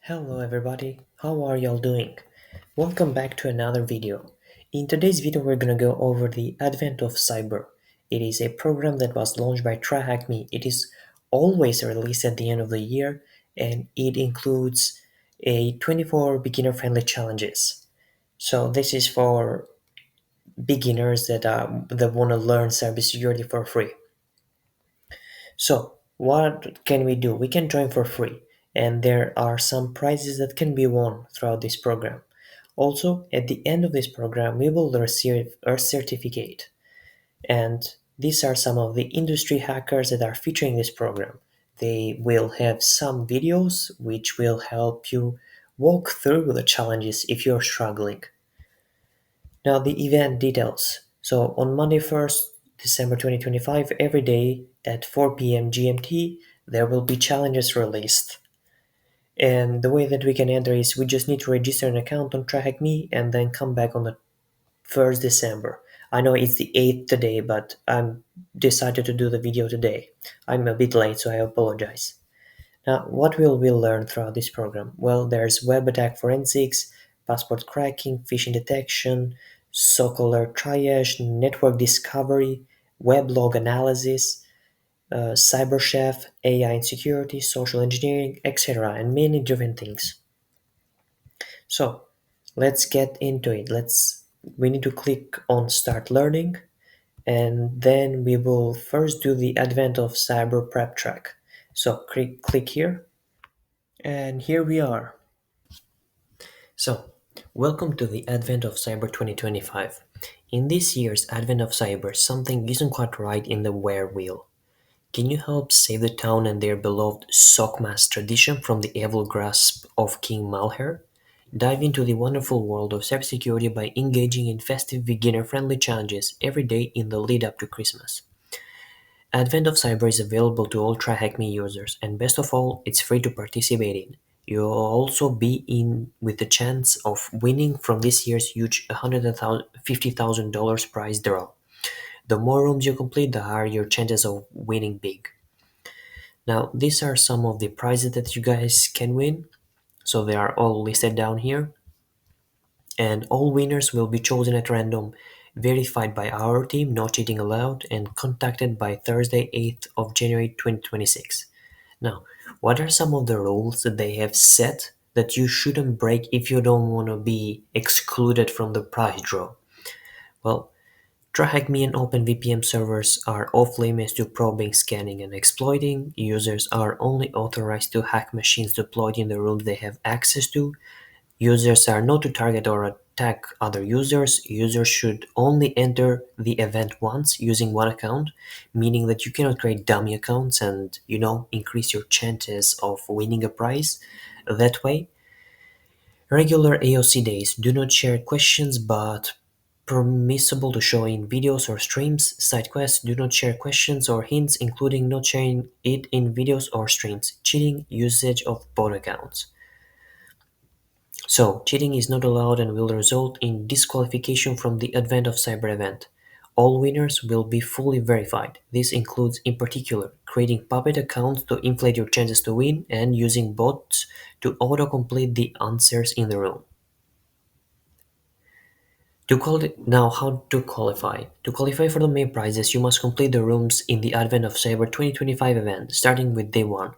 Hello everybody, how are y'all doing? Welcome back to another video. In today's video we're gonna go over the advent of cyber. It is a program that was launched by TryHackMe. It is always released at the end of the year and it includes a 24 beginner-friendly challenges. So this is for beginners that want to learn cybersecurity for free. So, what can we do? We can join for free, and there are some prizes that can be won throughout this program. Also, at the end of this program, we will receive a certificate, and these are some of the industry hackers that are featuring this program. They will have some videos which will help you walk through the challenges if you're struggling. Now the event details. So on Monday 1st, December 2025, every day at 4 p.m. GMT, there will be challenges released. And the way that we can enter is we just need to register an account on TryHackMe and then come back on the 1st December. I know it's the 8th today, but I'm decided to do the video today. I'm a bit late, so I apologize. Now, what will we learn throughout this program? Well, there's web attack forensics, passport cracking, phishing detection, SOC alert triage, network discovery, web log analysis, cyber chef, AI and security, social engineering, etc., and many different things. So, let's get into it. We need to click on Start Learning, and then we will first do the Advent of Cyber Prep track. So, click here. And here we are. So, welcome to the Advent of Cyber 2025. In this year's Advent of Cyber, something isn't quite right in the where wheel. Can you help save the town and their beloved Sockmas tradition from the evil grasp of King Malher? Dive into the wonderful world of cybersecurity by engaging in festive beginner-friendly challenges every day in the lead up to Christmas. Advent of Cyber is available to all TryHackMe users, and best of all, it's free to participate in. You'll also be in with the chance of winning from this year's huge $150,000 prize draw. The more rooms you complete, the higher your chances of winning big. Now, these are some of the prizes that you guys can win. So they are all listed down here. And all winners will be chosen at random, verified by our team, no cheating allowed, and contacted by Thursday, 8th of January 2026. Now, what are some of the rules that they have set that you shouldn't break if you don't want to be excluded from the prize draw? Well, TryHackMe and OpenVPN servers are off limits to probing, scanning, and exploiting. Users are only authorized to hack machines deployed in the rooms they have access to. Users are not to target or attack other users. Users should only enter the event once using one account, meaning that you cannot create dummy accounts and, increase your chances of winning a prize that way. Regular AOC days do not share questions but permissible to show in videos or streams. Side quests do not share questions or hints, including not sharing it in videos or streams. Cheating usage of bot accounts. So, cheating is not allowed and will result in disqualification from the Advent of Cyber event. All winners will be fully verified. This includes, in particular, creating puppet accounts to inflate your chances to win and using bots to autocomplete the answers in the room. Now, how to qualify? To qualify for the main prizes, you must complete the rooms in the Advent of Cyber 2025 event, starting with day 1.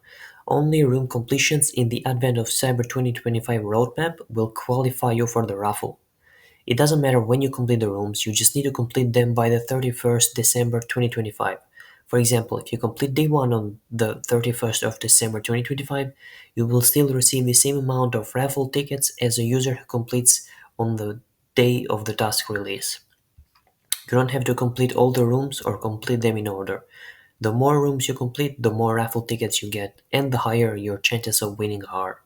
Only room completions in the Advent of Cyber 2025 roadmap will qualify you for the raffle. It doesn't matter when you complete the rooms, you just need to complete them by the 31st December 2025. For example, if you complete day 1 on the 31st of December 2025, you will still receive the same amount of raffle tickets as a user who completes on the day of the task release. You don't have to complete all the rooms or complete them in order. The more rooms you complete, the more raffle tickets you get, and the higher your chances of winning are.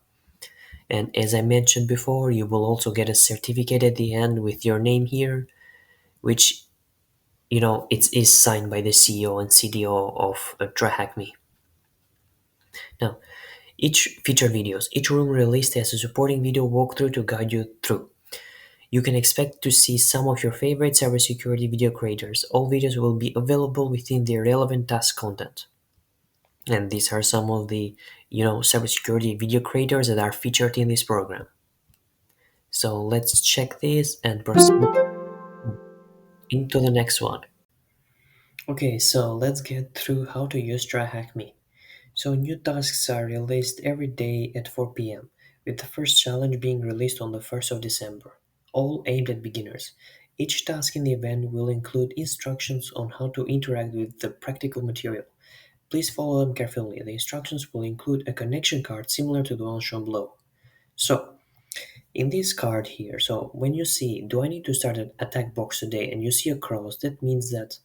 And as I mentioned before, you will also get a certificate at the end with your name here, which it is signed by the CEO and CDO of TryHackMe. Now, each room released has a supporting video walkthrough to guide you through. You can expect to see some of your favorite cybersecurity video creators. All videos will be available within their relevant task content. And these are some of the, cybersecurity video creators that are featured in this program. So let's check this and proceed into the next one. Okay, so let's get through how to use TryHackMe. So new tasks are released every day at 4 p.m., with the first challenge being released on the 1st of December, all aimed at beginners. Each task in the event will include instructions on how to interact with the practical material. Please follow them carefully. The instructions will include a connection card similar to the one shown below. So, in this card here, so when you see, do I need to start an attack box today, and you see a cross, that means that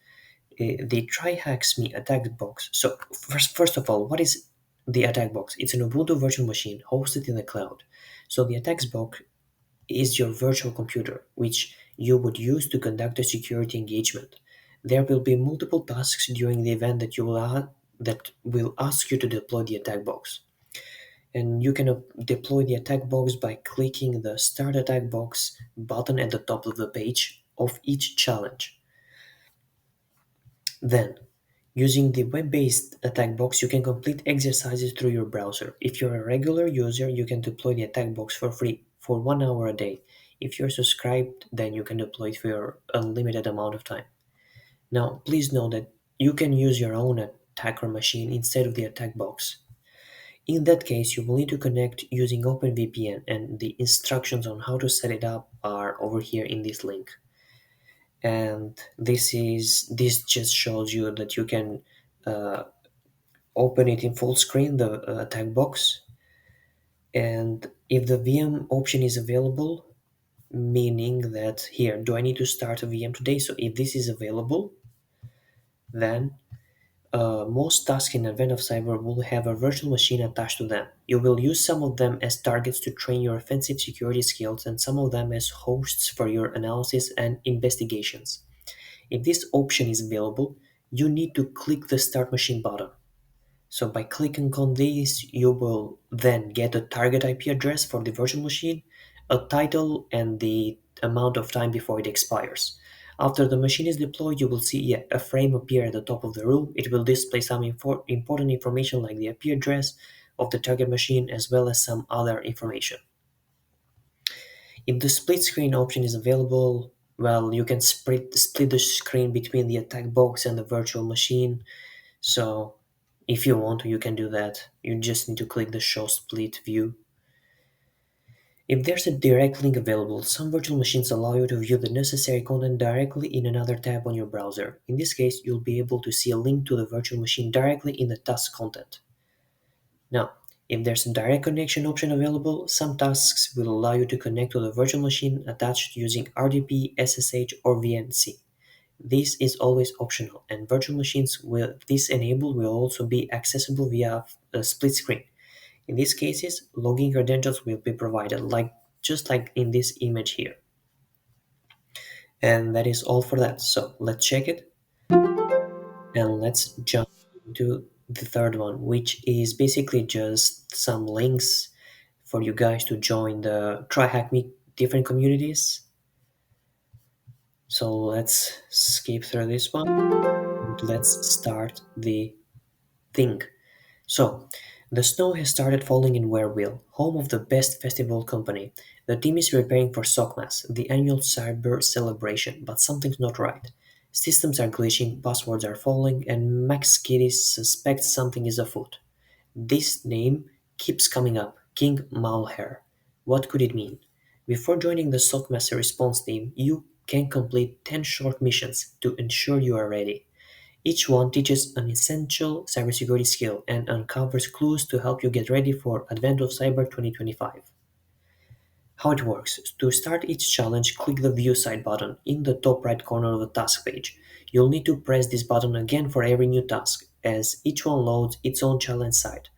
the TryHackMe attack box. So first of all, what is the attack box? It's an Ubuntu virtual machine hosted in the cloud. So the attack box is your virtual computer, which you would use to conduct a security engagement. There will be multiple tasks during the event that will ask you to deploy the attack box. And you can deploy the attack box by clicking the Start Attack Box button at the top of the page of each challenge. Then, using the web-based attack box, you can complete exercises through your browser. If you're a regular user, you can deploy the attack box for free for 1 hour a day. If you're subscribed, then you can deploy it for unlimited amount of time. Now, please know that you can use your own attacker machine instead of the attack box. In that case, you will need to connect using OpenVPN, and the instructions on how to set it up are over here in this link. And this just shows you that you can uh, open it in full screen, the attack box, and if the VM option is available, meaning that here, do I need to start a VM today? So if this is available, then most tasks in Advent of Cyber will have a virtual machine attached to them. You will use some of them as targets to train your offensive security skills, and some of them as hosts for your analysis and investigations. If this option is available, you need to click the Start Machine button. So by clicking on this, you will then get a target IP address for the virtual machine, a title, and the amount of time before it expires. After the machine is deployed, you will see a frame appear at the top of the room. It will display some important information like the IP address of the target machine as well as some other information. If the split screen option is available, well, you can split the screen between the attack box and the virtual machine. So if you want to, you can do that. You just need to click the show split view. If there's a direct link available, some virtual machines allow you to view the necessary content directly in another tab on your browser. In this case, you'll be able to see a link to the virtual machine directly in the task content. Now, if there's a direct connection option available, some tasks will allow you to connect to the virtual machine attached using RDP, SSH, or VNC. This is always optional, and virtual machines with this enabled will also be accessible via a split screen. In these cases, login credentials will be provided, just like in this image here. And that is all for that. So let's check it, and let's jump to the third one, which is basically just some links for you guys to join the TryHackMe different communities. So let's skip through this one, and let's start the thing. So, the snow has started falling in Wareville, home of the Best Festival Company. The team is preparing for Sockmas, the annual cyber celebration, but something's not right. Systems are glitching, passwords are falling, and Max Kitty suspects something is afoot. This name keeps coming up, King Malheur. What could it mean? Before joining the Sockmas response team, you can complete 10 short missions to ensure you are ready. Each one teaches an essential cybersecurity skill and uncovers clues to help you get ready for Advent of Cyber 2025. How it works. To start each challenge, click the View Site button in the top right corner of the task page. You'll need to press this button again for every new task, as each one loads its own challenge site.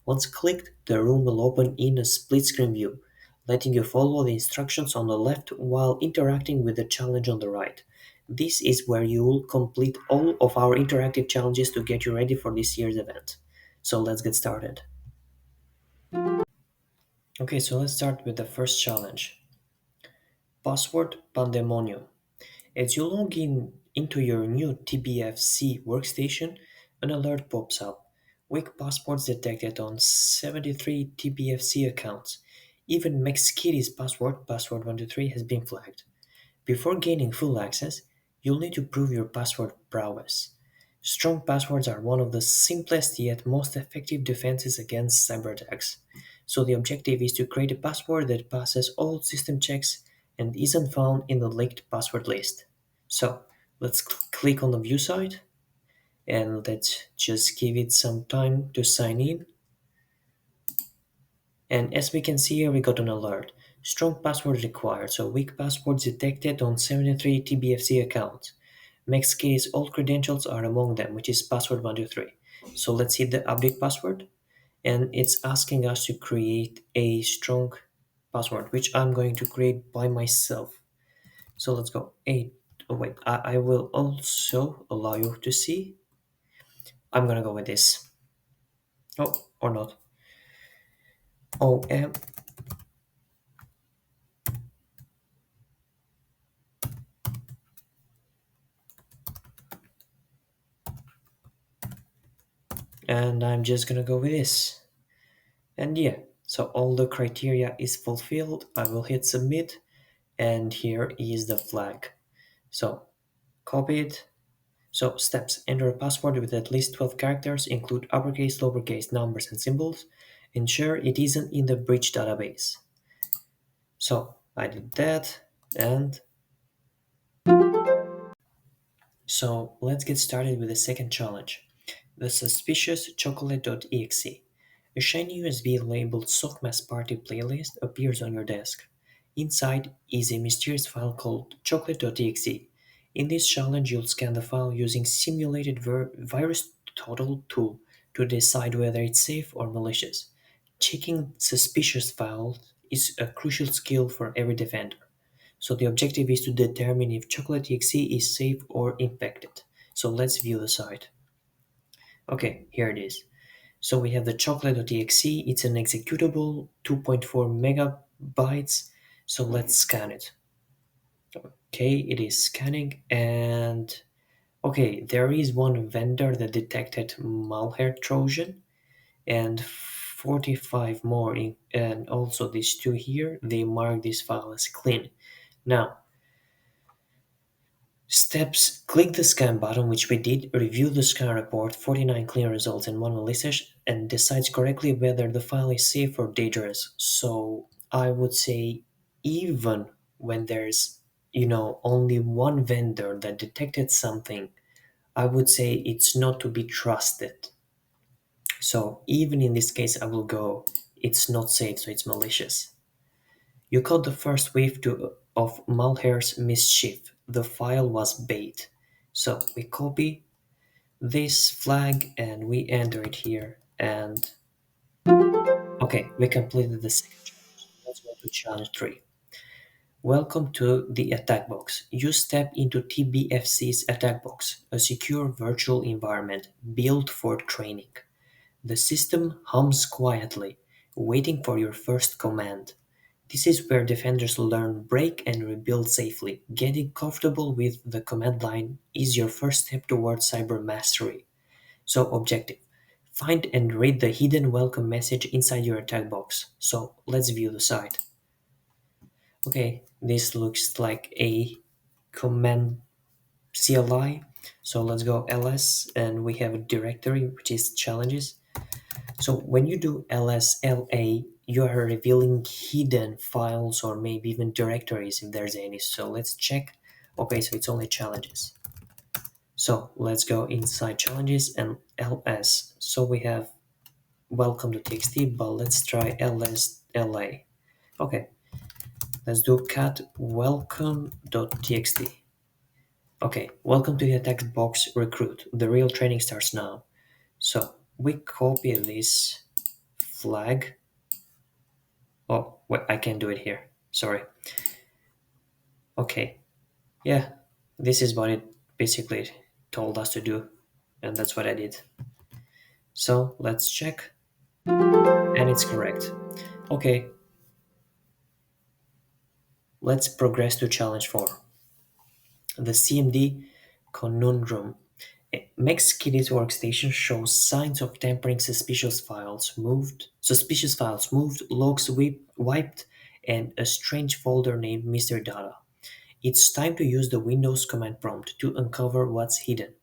Once clicked, the room will open in a split screen view, letting you follow the instructions on the left while interacting with the challenge on the right. This is where you will complete all of our interactive challenges to get you ready for this year's event. So let's get started. Okay, so let's start with the first challenge. Password Pandemonium. As you log in into your new TBFC workstation, an alert pops up. Weak passwords detected on 73 TBFC accounts. Even McSkitty's password123, has been flagged. Before gaining full access, you'll need to prove your password prowess. Strong passwords are one of the simplest yet most effective defenses against cyber attacks. So the objective is to create a password that passes all system checks and isn't found in the leaked password list. So let's click on the view site and let's just give it some time to sign in. And as we can see here, we got an alert. Strong password required, so weak passwords detected on 73 TBFC accounts. Maxkey's old credentials are among them, which is password 123. So let's hit the update password, and it's asking us to create a strong password, which I'm going to create by myself. So let's go. Eight. Oh wait, I will also allow you to see. I'm gonna go with this. Oh, or not. OM. And I'm just gonna go with this. And yeah, so all the criteria is fulfilled. I will hit submit, and here is the flag. So copy it. So steps: enter a password with at least 12 characters, include uppercase, lowercase, numbers, and symbols. Ensure it isn't in the breach database. So I did that, and so let's get started with the second challenge. The suspicious chocolate.exe. A shiny USB labeled Sockmas Party playlist appears on your desk. Inside is a mysterious file called chocolate.exe. In this challenge, you'll scan the file using simulated virus total tool to decide whether it's safe or malicious. Checking suspicious files is a crucial skill for every defender. So the objective is to determine if chocolate.exe is safe or infected. So let's view the site. Okay, here it is. So we have the chocolate.exe. It's an executable, 2.4 megabytes. So let's scan it. Okay, it is scanning, and okay, there is one vendor that detected malware Trojan, and 45 more, and also these two here, they mark this file as clean. Now, steps: click the scan button, which we did, review the scan report, 49 clean results and one malicious, and decides correctly whether the file is safe or dangerous. So I would say, even when there's, only one vendor that detected something, I would say it's not to be trusted. So even in this case, I will go, it's not safe, so it's malicious. You caught the first wave of Malher's mischief. The file was bait. So we copy this flag and we enter it here. And okay, we completed the second challenge. Let's go to challenge 3. Welcome to the attack box. You step into TBFC's attack box, a secure virtual environment built for training. The system hums quietly, waiting for your first command. This is where defenders learn break and rebuild safely. Getting comfortable with the command line is your first step towards cyber mastery. So, objective: find and read the hidden welcome message inside your attack box. So, let's view the site. Okay, this looks like a command CLI. So, let's go ls, and we have a directory which is challenges. So when you do lsla, you are revealing hidden files or maybe even directories if there's any. So let's check. Okay, so it's only challenges. So let's go inside challenges and ls. So we have welcome to txt, but let's try lsla. Okay, let's do cat welcome.txt. Okay, welcome to the attack box recruit. The real training starts now. So we copy this flag. Oh, wait, I can't do it here. Sorry. Okay. Yeah, this is what it basically told us to do, and that's what I did. So let's check, and it's correct. Okay, let's progress to challenge 4. The CMD conundrum. MaxKitty's workstation shows signs of tampering, suspicious files moved, logs wiped, and a strange folder named Mr. Data. It's time to use the Windows command prompt to uncover what's hidden.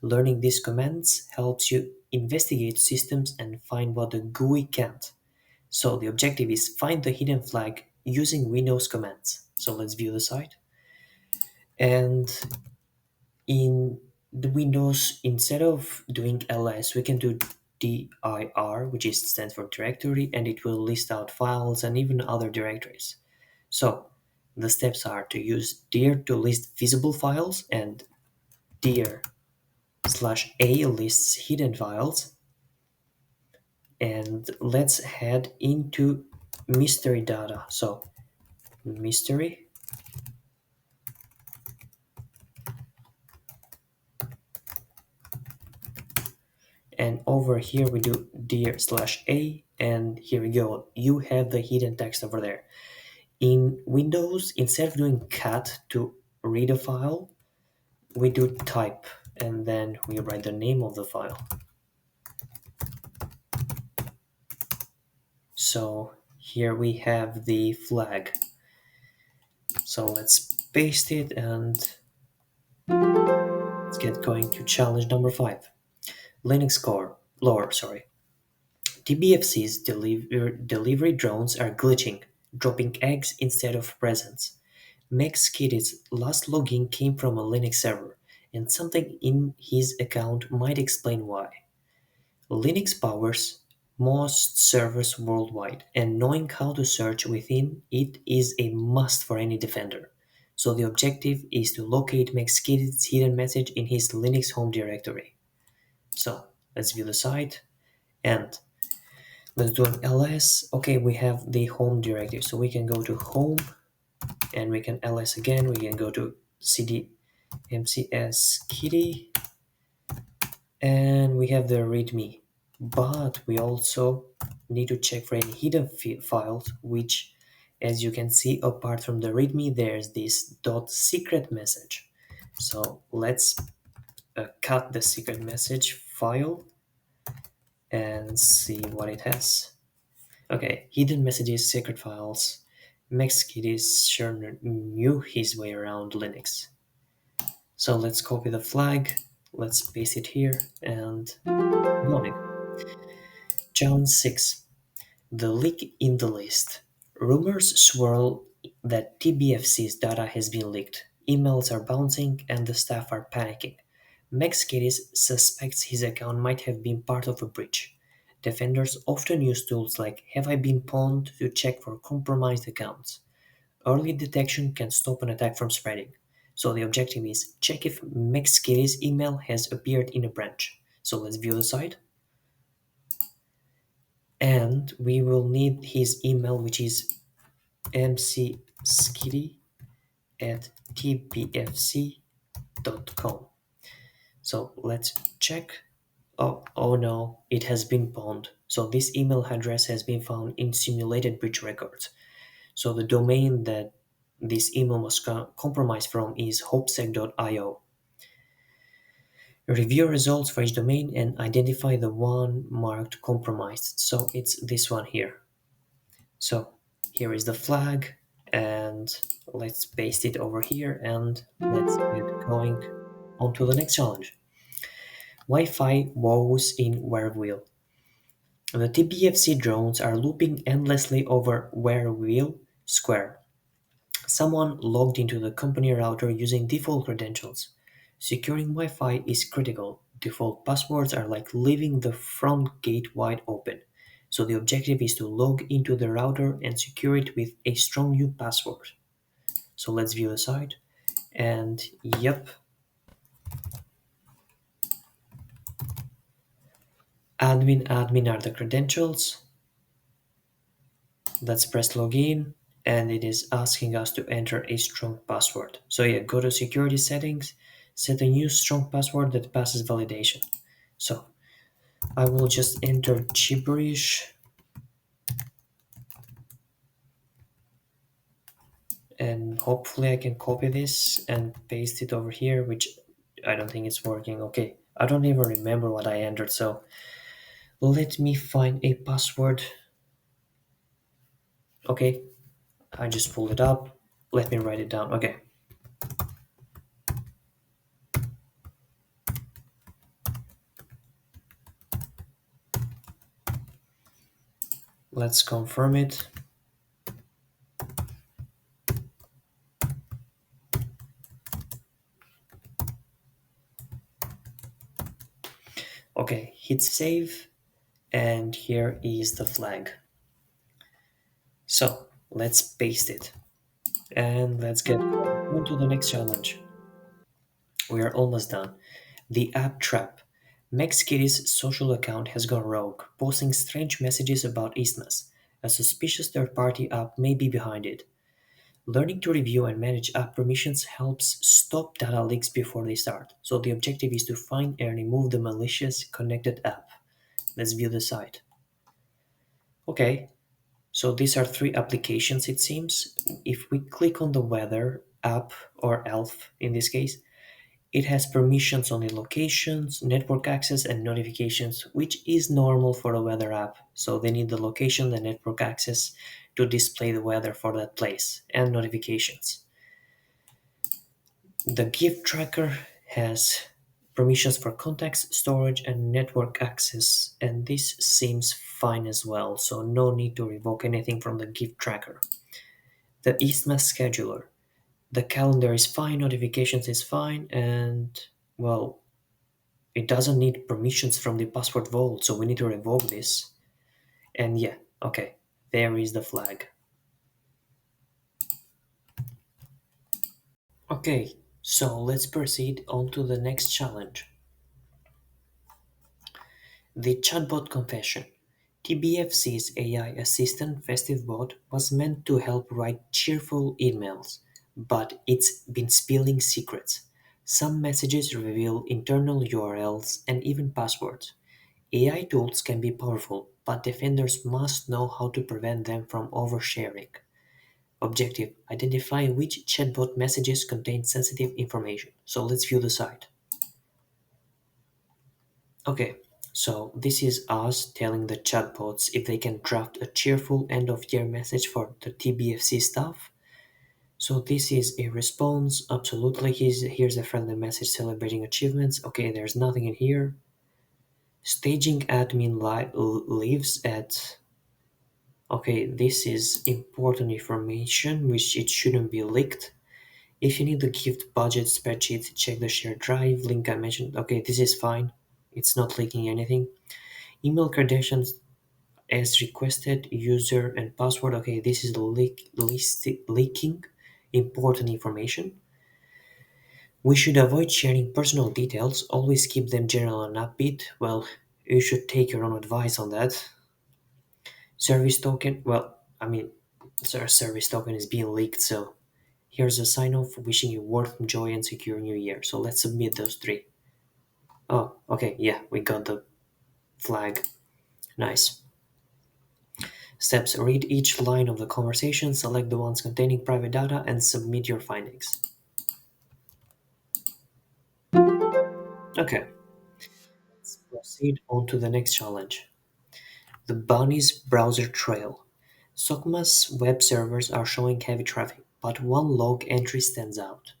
Learning these commands helps you investigate systems and find what the GUI can't. So the objective is find the hidden flag using Windows commands. So let's view the site. And in the Windows, instead of doing ls, we can do dir, which is stands for directory, and it will list out files and even other directories. So the steps are to use dir to list visible files, and dir/a lists hidden files. And let's head into mystery data. So mystery, and over here we do dir/a, and here we go, you have the hidden text over there. In Windows, instead of doing cat to read a file, we do type, and then we write the name of the file. So here we have the flag. So let's paste it and let's get going to challenge number 5. Linux core lore, sorry. TBFC's delivery drones are glitching, dropping eggs instead of presents. Meg's Kitty's last login came from a Linux server, and something in his account might explain why. Linux powers most servers worldwide, and knowing how to search within it is a must for any defender. So the objective is to locate Meg's Kitty's hidden message in his Linux home directory. So let's view the site, and let's do an ls. Okay, we have the home directory, so we can go to home, and we can ls again. We can go to cd mcs kitty, and we have the readme. But we also need to check for any hidden files, which, as you can see, apart from the readme, there's this .secret message. So let's cut the secret message file and see what it has. Okay, hidden messages, secret files. MaxKitty sure knew his way around Linux. So let's copy the flag, let's paste it here, and going. Challenge 6. The leak in the list. Rumors swirl that TBFC's data has been leaked. Emails are bouncing and the staff are panicking. MaxKitty suspects his account might have been part of a breach. Defenders often use tools like Have I Been Pawned to check for compromised accounts. Early detection can stop an attack from spreading. So the objective is check if MaxKitty's email has appeared in a branch. So let's view the site. And we will need his email, which is mcskitty@tbfc.com. So let's check. Oh no, it has been pawned. So this email address has been found in simulated breach records. So the domain that this email was compromised from is hopesec.io. Review results for each domain and identify the one marked compromised. So it's this one here. So here is the flag, and let's paste it over here, and let's get going on to the next challenge. Wi-Fi woes in Wherewheel. The TBFC drones are looping endlessly over Wherewheel Square. Someone logged into the company router using default credentials. Securing Wi-Fi is critical. Default passwords are like leaving the front gate wide open. So the objective is to log into the router and secure it with a strong new password. So let's view the site. And yep, admin are the credentials. Let's press login, and it is asking us to enter a strong password. So yeah, go to security settings, set a new strong password that passes validation. So I will just enter gibberish, and hopefully I can copy this and paste it over here, which I don't think it's working. Okay, I don't even remember what I entered, so let me find a password. Okay, I just pulled it up. Let me write it down. Okay, let's confirm it. Okay, hit save, and here is the flag. So let's paste it, and let's get on to the next challenge. We are almost done. The app trap. Max Kitty's social account has gone rogue, posting strange messages about Isthmus. A suspicious third-party app may be behind it. Learning to review and manage app permissions helps stop data leaks before they start. So the objective is to find and remove the malicious connected app. Let's view the site. Okay, so these are three applications it seems. If we click on the weather app or ELF in this case, it has permissions on the locations, network access, and notifications, which is normal for a weather app. So they need the location, the network access to display the weather for that place, and notifications. The gift tracker has permissions for contacts, storage, and network access, and this seems fine as well, so no need to revoke anything from the gift tracker. The Eastmas scheduler. The calendar is fine, notifications is fine, and well, it doesn't need permissions from the password vault, so we need to revoke this. And yeah, okay, there is the flag. Okay, so let's proceed on to the next challenge. The chatbot confession. TBFC's AI assistant Festive Bot was meant to help write cheerful emails, but it's been spilling secrets. Some messages reveal internal URLs and even passwords. AI tools can be powerful, but defenders must know how to prevent them from oversharing. Objective: identify which chatbot messages contain sensitive information. So let's view the site. Okay, so this is us telling the chatbots if they can draft a cheerful end of year message for the TBFC staff. So this is a response. Absolutely, here's a friendly message celebrating achievements. Okay, there's nothing in here. Staging admin lives at. Okay, this is important information which it shouldn't be leaked. If you need the gift budget spreadsheet, check the shared drive link I mentioned. Okay, this is fine. It's not leaking anything. Email credentials as requested, user and password. Okay, this is leaking important information. We should avoid sharing personal details. Always keep them general and upbeat. Well, you should take your own advice on that. Service token. Well, I mean, service token is being leaked, so here's a sign off wishing you work, joy, and secure new year. So let's submit those three. Oh, okay, yeah, we got the flag. Nice. Steps: read each line of the conversation, select the ones containing private data, and submit your findings. Okay, let's proceed on to the next challenge. The Bunny's browser trail. Socma's web servers are showing heavy traffic, but one log entry stands out.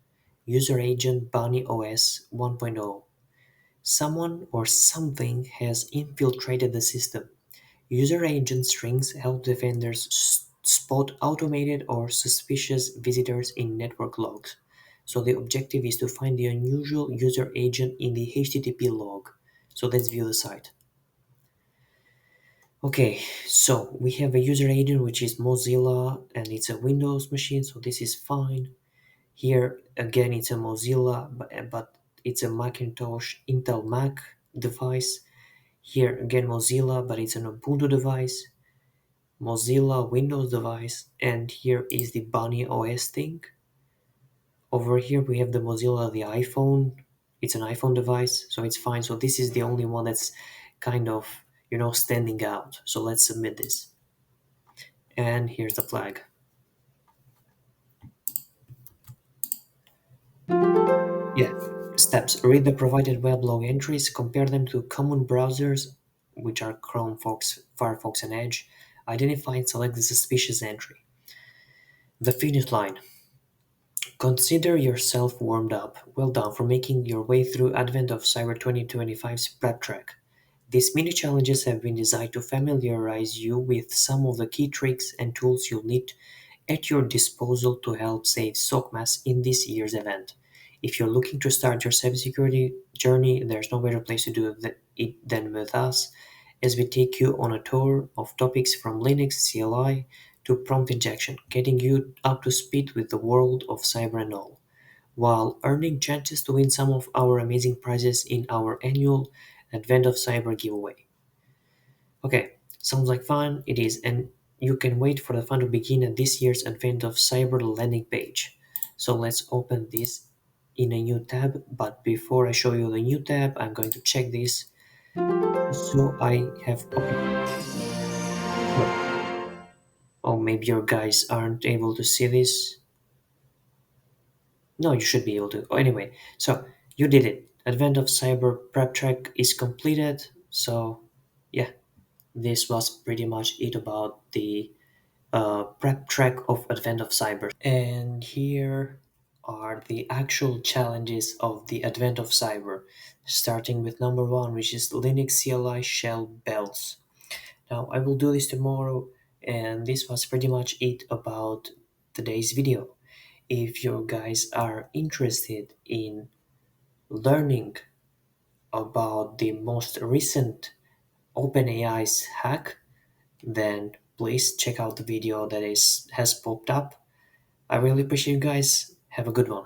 User agent Bunny OS 1.0. Someone or something has infiltrated the system. User agent strings help defenders spot automated or suspicious visitors in network logs. So the objective is to find the unusual user agent in the HTTP log. So let's view the site. Okay, so we have a user agent which is Mozilla and it's a Windows machine, so this is fine. Here again it's a Mozilla, but it's a Macintosh Intel Mac device. Here again Mozilla, but it's an Ubuntu device. Mozilla Windows device, and here is the Bunny OS thing. Over here we have the Mozilla the iPhone. It's an iPhone device, so it's fine. So this is the only one that's kind of, standing out. So let's submit this. And here's the flag. Yeah, Steps: read the provided weblog entries, compare them to common browsers, which are Chrome, Firefox, and Edge. Identify and select the suspicious entry. The finish line: consider yourself warmed up. Well done for making your way through Advent of Cyber 2025's prep track. These mini challenges have been designed to familiarize you with some of the key tricks and tools you'll need at your disposal to help save SOCMAS in this year's event. If you're looking to start your cybersecurity journey, there's no better place to do it than with us, as we take you on a tour of topics from Linux, CLI, to prompt injection, getting you up to speed with the world of cyber and all, while earning chances to win some of our amazing prizes in our annual Advent of Cyber giveaway. Okay, sounds like fun. It is, and you can wait for the fun to begin at this year's Advent of Cyber landing page. So let's open this in a new tab. But before I show you the new tab, I'm going to check this. So I have, okay. So, oh, maybe your guys aren't able to see this. No, you should be able to. Oh, anyway, so you did it. Advent of Cyber prep track is completed. So yeah, this was pretty much it about the prep track of Advent of Cyber. And here are the actual challenges of the Advent of Cyber, starting with number one, which is Linux CLI shell bells. Now, I will do this tomorrow, and this was pretty much it about today's video. If you guys are interested in learning about the most recent OpenAI's hack, then please check out the video that is has popped up. I really appreciate you guys. Have a good one.